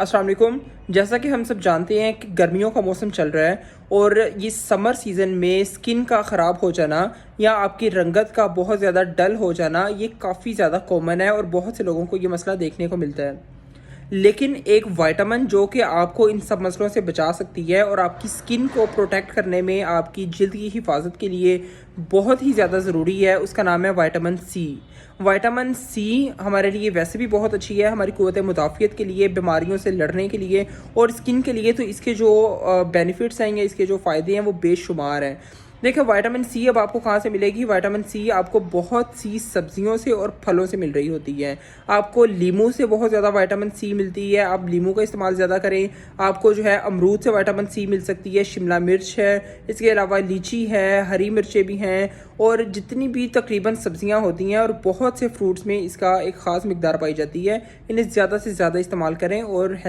अस्सलाम वालेकुम। जैसा कि हम सब जानते हैं कि गर्मियों का मौसम चल रहा है और ये समर सीज़न में स्किन का ख़राब हो जाना या आपकी रंगत का बहुत ज़्यादा डल हो जाना ये काफ़ी ज़्यादा कॉमन है और बहुत से लोगों को ये मसला देखने को मिलता है। लेकिन एक विटामिन जो कि आपको इन सब मसलों से बचा सकती है और आपकी स्किन को प्रोटेक्ट करने में, आपकी जिल्द की हिफाजत के लिए बहुत ही ज़्यादा ज़रूरी है, उसका नाम है विटामिन सी। विटामिन सी हमारे लिए वैसे भी बहुत अच्छी है, हमारी क़ुव्वत मुदाफ़ियत के लिए, बीमारियों से लड़ने के लिए और स्किन के लिए। तो इसके जो बेनिफिट्स हैं या इसके जो फ़ायदे हैं वो बेशुमार हैं। देखिए विटामिन सी अब आपको कहाँ से मिलेगी? विटामिन सी आपको बहुत सी सब्जियों से और फलों से मिल रही होती है। आपको लीमू से बहुत ज़्यादा विटामिन सी मिलती है, आप लीमू का इस्तेमाल ज़्यादा करें। आपको जो है अमरूद से विटामिन सी मिल सकती है, शिमला मिर्च है, इसके अलावा लीची है, हरी मिर्चें भी हैं और जितनी भी तकरीबन सब्जियां होती हैं और बहुत से फ्रूट्स में इसका एक ख़ास मिकदार पाई जाती है। इन्हें ज़्यादा से ज़्यादा इस्तेमाल करें और